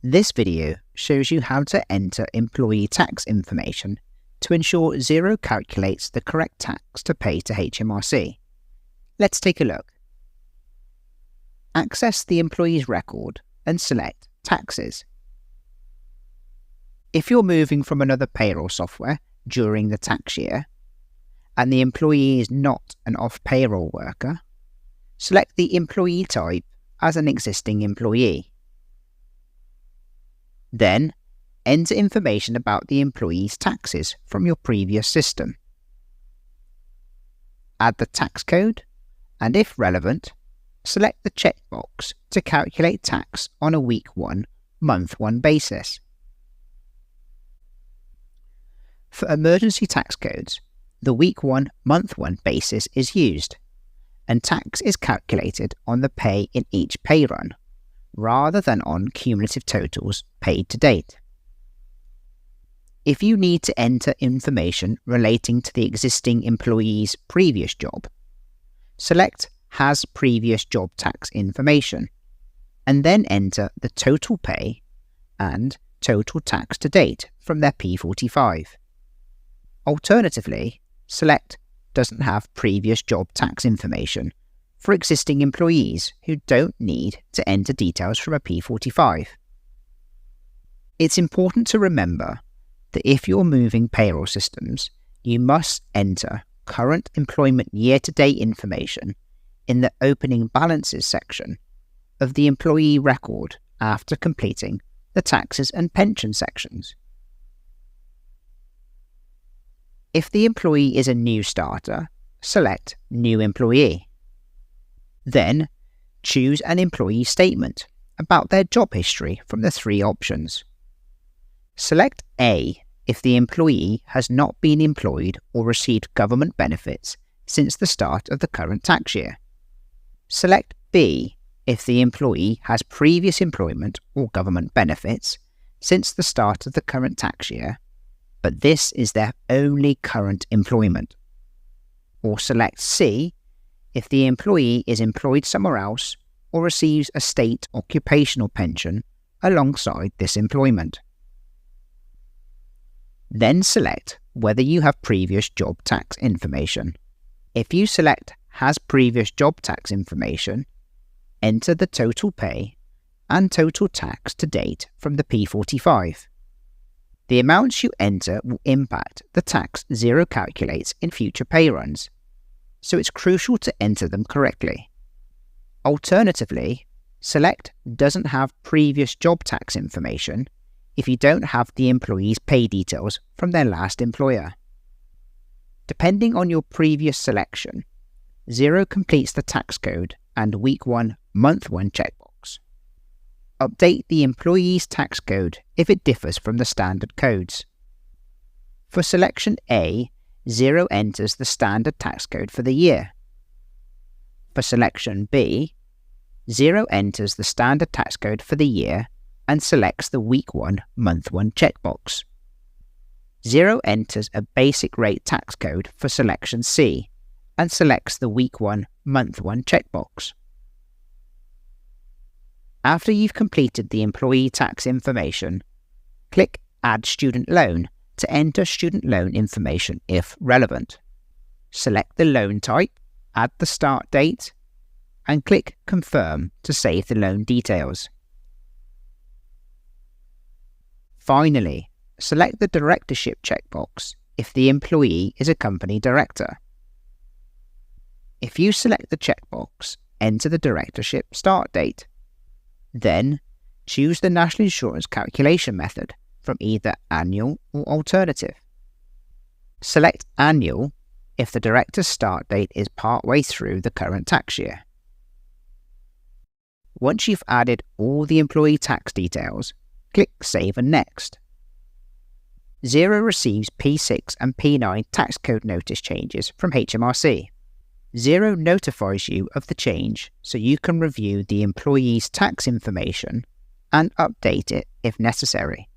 This video shows you how to enter employee tax information to ensure Xero calculates the correct tax to pay to HMRC. Let's take a look. Access the employee's record and select Taxes. If you're moving from another payroll software during the tax year and the employee is not an off-payroll worker, select the employee type as an existing employee. Then, enter information about the employee's taxes from your previous system. Add the tax code, and if relevant, select the checkbox to calculate tax on a week 1, month 1 basis. For emergency tax codes, the week 1, month 1 basis is used, and tax is calculated on the pay in each pay run, rather than on cumulative totals paid to date. If you need to enter information relating to the existing employee's previous job, select Has Previous Job Tax Information, and then enter the total pay and total tax to date from their P45. Alternatively, select Doesn't Have Previous Job Tax Information for existing employees who don't need to enter details from a P45. It's important to remember that if you're moving payroll systems, you must enter current employment year-to-date information in the opening balances section of the employee record after completing the taxes and pension sections. If the employee is a new starter, select New Employee. Then, choose an employee statement about their job history from the 3 options. Select A if the employee has not been employed or received government benefits since the start of the current tax year. Select B if the employee has previous employment or government benefits since the start of the current tax year, but this is their only current employment. Or select C if the employee is employed somewhere else or receives a state occupational pension alongside this employment. Then select whether you have previous job tax information. If you select Has Previous Job Tax Information, enter the total pay and total tax to date from the P45. The amounts you enter will impact the tax Xero calculates in future pay runs, so it's crucial to enter them correctly. Alternatively, select Doesn't Have Previous Job Tax Information if you don't have the employee's pay details from their last employer. Depending on your previous selection, Xero completes the tax code and week 1, month 1 checkbox. Update the employee's tax code if it differs from the standard codes. For selection A, Xero enters the standard tax code for the year. For selection B, Xero enters the standard tax code for the year and selects the week 1, month 1 checkbox. Xero enters a basic rate tax code for selection C and selects the week 1, month 1 checkbox. After you've completed the employee tax information, click Add Student Loan to enter student loan information if relevant. Select the loan type, add the start date, and click Confirm to save the loan details. Finally, select the directorship checkbox if the employee is a company director. If you select the checkbox, enter the directorship start date. Then, choose the national insurance calculation method from either annual or alternative. Select annual if the director's start date is partway through the current tax year. Once you've added all the employee tax details, click Save and Next. Xero receives P6 and P9 tax code notice changes from HMRC. Xero notifies you of the change so you can review the employee's tax information and update it if necessary.